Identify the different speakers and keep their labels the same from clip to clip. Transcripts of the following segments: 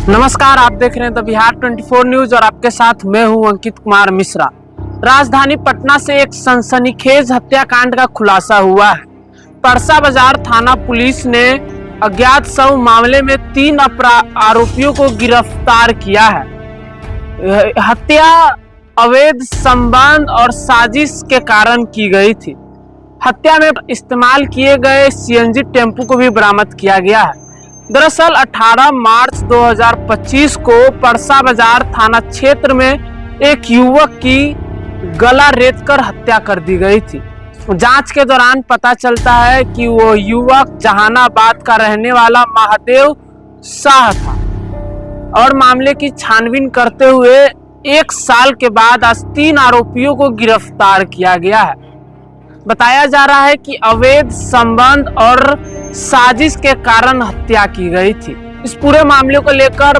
Speaker 1: नमस्कार, आप देख रहे हैं द बिहार 24 न्यूज और आपके साथ मैं हूं अंकित कुमार मिश्रा। राजधानी पटना से एक सनसनीखेज हत्याकांड का खुलासा हुआ है। परसा बाजार थाना पुलिस ने अज्ञात शव मामले में 3 आरोपियों को गिरफ्तार किया है। हत्या अवैध संबंध और साजिश के कारण की गई थी। हत्या में इस्तेमाल किए गए सीएनजी टेम्पो को भी बरामद किया गया है। दरअसल 18 मार्च 2025 को परसा बाजार थाना क्षेत्र में एक युवक की गला रेतकर हत्या कर दी गई थी। जांच के दौरान पता चलता है कि वो युवक जहानाबाद का रहने वाला महादेव शाह था और मामले की छानबीन करते हुए 1 साल के बाद आज 3 आरोपियों को गिरफ्तार किया गया है। बताया जा रहा है कि अवैध संबंध और साजिश के कारण हत्या की गई थी। इस पूरे मामले को लेकर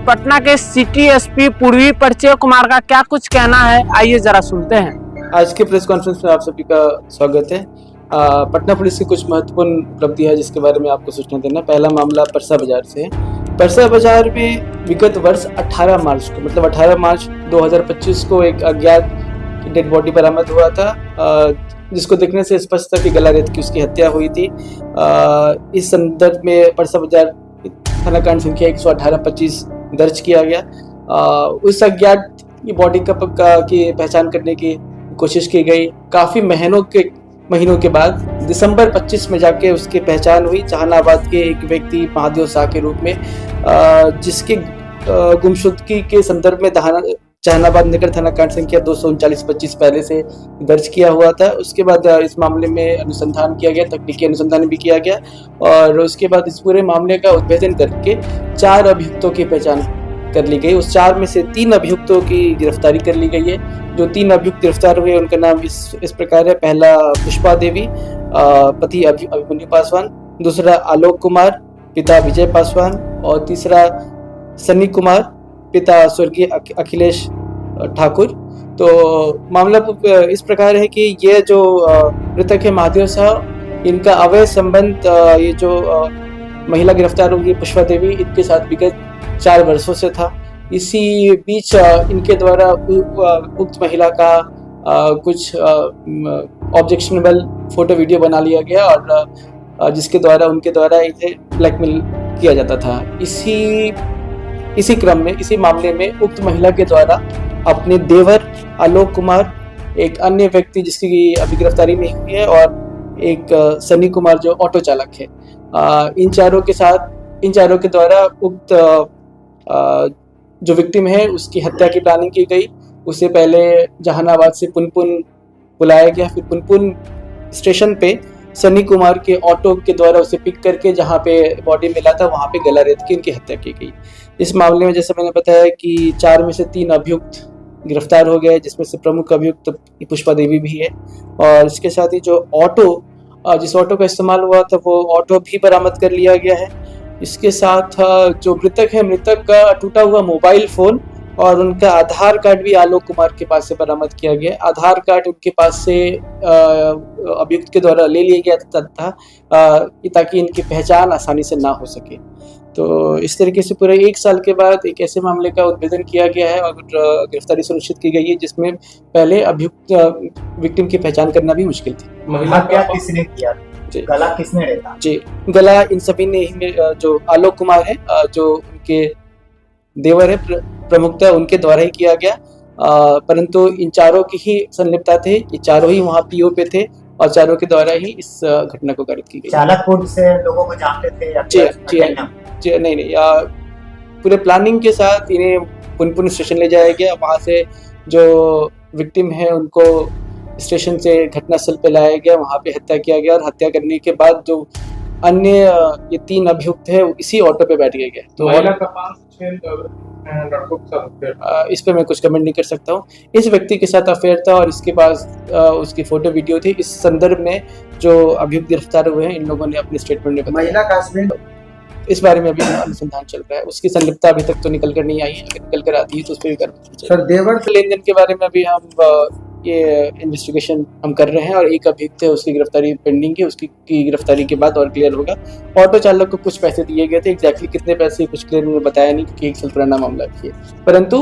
Speaker 1: पटना के सिटी एसपी पूर्वी परिचय कुमार का क्या कुछ कहना है, आइए जरा सुनते हैं।
Speaker 2: आज के प्रेस कॉन्फ्रेंस में आप सभी का स्वागत है। पटना पुलिस की कुछ महत्वपूर्ण उपलब्धि है जिसके बारे में आपको सूचना देना। पहला मामला परसा बाजार से है। परसा बाजार में विगत वर्ष 18 मार्च को मतलब 18 मार्च 2025 को एक अज्ञात डेड बॉडी बरामद हुआ था, जिसको देखने से स्पष्ट था कि गला रेत की उसकी हत्या हुई थी। इस संदर्भ में परसा बाजार थाना कांड संख्या 118-25 दर्ज किया गया। उस अज्ञात बॉडी की पहचान करने की कोशिश की गई। काफ़ी महीनों के बाद दिसंबर 25 में जाके उसकी पहचान हुई जहानाबाद के एक व्यक्ति महादेव शाह के रूप में, जिसके गुमशुदगी के संदर्भ में जहानाबाद नगर थाना कांड संख्या 239-25 पहले से दर्ज किया हुआ था। उसके बाद इस मामले में अनुसंधान किया गया, तकनीकी अनुसंधान भी किया गया और उसके बाद इस पूरे मामले का उद्भेदन करके 4 अभियुक्तों की पहचान कर ली गई। उस 4 में से 3 अभियुक्तों की गिरफ्तारी कर ली गई है। जो 3 अभियुक्त गिरफ्तार हुए उनका नाम इस प्रकार है। पहला पुष्पा देवी, पति अभिमन्यु पासवान, दूसरा आलोक कुमार, पिता विजय पासवान और तीसरा सन्नी कुमार, पिता स्वर्गीय अखिलेश ठाकुर। तो मामला इस प्रकार है कि ये जो मृतक है महादेव शाह, इनका अवैध संबंध ये जो महिला गिरफ्तार हुई पुष्पा देवी, इनके साथ विगत 4 वर्षों से था। इसी बीच इनके द्वारा उक्त महिला का कुछ ऑब्जेक्शनेबल फोटो वीडियो बना लिया गया और जिसके द्वारा उनके द्वारा इसे ब्लैकमेल किया जाता था। इसी क्रम में इसी मामले में उक्त महिला के द्वारा अपने देवर आलोक कुमार, एक अन्य व्यक्ति जिसकी अभी गिरफ्तारी नहीं हुई है और एक सनी कुमार जो ऑटो चालक है, इन चारों के द्वारा उक्त जो विक्टिम है उसकी हत्या की प्लानिंग की गई। उससे पहले जहानाबाद से पुनपुन बुलाया गया, फिर पुनपुन स्टेशन पे सनी कुमार के ऑटो के द्वारा उसे पिक करके जहाँ पे बॉडी मिला था वहाँ पे गला रेत की उनकी हत्या की गई। इस मामले में जैसे मैंने बताया कि 4 में से 3 अभियुक्त गिरफ्तार हो गए, जिसमें से प्रमुख अभियुक्त पुष्पा देवी भी है। और इसके साथ ही जो जिस ऑटो का इस्तेमाल हुआ था वो ऑटो भी बरामद कर लिया गया है। इसके साथ जो मृतक का टूटा हुआ मोबाइल फ़ोन और उनका आधार कार्ड भी आलोक कुमार के पास से बरामद किया गया। आधार कार्ड उनके पास से अभियुक्त के द्वारा ले लिया गया था ताकि इनकी पहचान आसानी से ना हो सके। तो इस तरीके से पूरे 1 साल के बाद एक ऐसे मामले का उद्भेदन किया गया है और गिरफ्तारी सुनिश्चित की गई है जिसमें पहले अभियुक्त विक्टिम की पहचान करना भी मुश्किल थी।
Speaker 3: महिला किसने किया? गला किसने रेता?
Speaker 2: जी, गला इन सभी ने जो आलोक कुमार है, जो उनके देवर है प्रमुखता, उनके द्वारा ही किया गया। परंतु इन 4 की ही संलिप्तता थे। ये 4 ही वहाँ पीओ पे थे और 4 के द्वारा ही इस घटना को कारित की गई।
Speaker 3: चालक खुद से लोगों को जानते थे या
Speaker 2: जी नहीं, पूरे प्लानिंग के साथ इन्हें पुनपुन स्टेशन ले जाया गया। वहाँ से जो विक्टिम है उनको स्टेशन से घटनास्थल पे लाया गया, वहाँ पे हत्या किया गया और हत्या करने के बाद जो अन्य ये 3 अभियुक्त है इसी ऑटो पे बैठ गए। तो इस पे मैं कुछ कमेंट नहीं कर सकता हूँ। इस व्यक्ति के साथ अफेयर था और इसके पास उसकी फोटो वीडियो थी। इस संदर्भ में जो अभियुक्त गिरफ्तार हुए हैं इन लोगों ने अपने स्टेटमेंट में बताया।
Speaker 3: महिला का हस्बैंड,
Speaker 2: इस बारे में अभी अनुसंधान चल रहा है। उसकी संलिप्तता अभी तक तो निकल कर नहीं आई है, अगर निकल कर आती है तो उस पर भी कर।
Speaker 3: सर देवर
Speaker 2: लेन देन के बारे में अभी हम ये इन्वेस्टिगेशन हम कर रहे हैं और एक अभियुक्त है उसकी गिरफ्तारी पेंडिंग है, उसकी गिरफ्तारी के बाद और क्लियर होगा। ऑटो चालक को कुछ पैसे दिए गए थे, एग्जैक्टली कितने पैसे कुछ क्लियर उन्होंने बताया नहीं क्योंकि एक साल पुराना मामला भी है, परंतु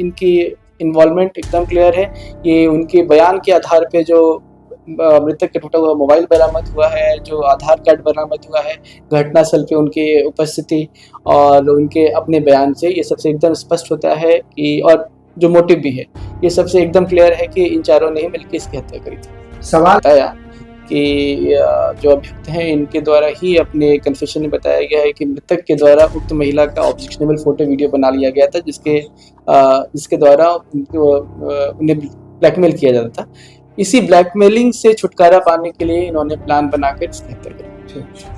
Speaker 2: इनकी इन्वॉल्वमेंट एकदम क्लियर है। ये उनके बयान के आधार पे जो मृतक का टूटा हुआ मोबाइल बरामद हुआ है, जो आधार कार्ड बरामद हुआ है, घटनास्थल पे उनके उपस्थिति और उनके अपने बयान से ये सबसे एकदम स्पष्ट होता है कि, और जो मोटिव भी है ये सबसे एकदम क्लियर है कि इन चारों ने ही मिलकर इसकी हत्या करी थी।
Speaker 3: सवाल
Speaker 2: बताया कि जो अभियुक्त हैं इनके द्वारा ही अपने कन्फेशन में बताया गया है कि मृतक के द्वारा उक्त महिला का ऑब्जेक्शनेबल फोटो वीडियो बना लिया गया था, जिसके द्वारा उन्हें ब्लैकमेल किया जाता था। इसी ब्लैकमेलिंग से छुटकारा पाने के लिए इन्होंने प्लान बनाकर इसकी हत्या करी।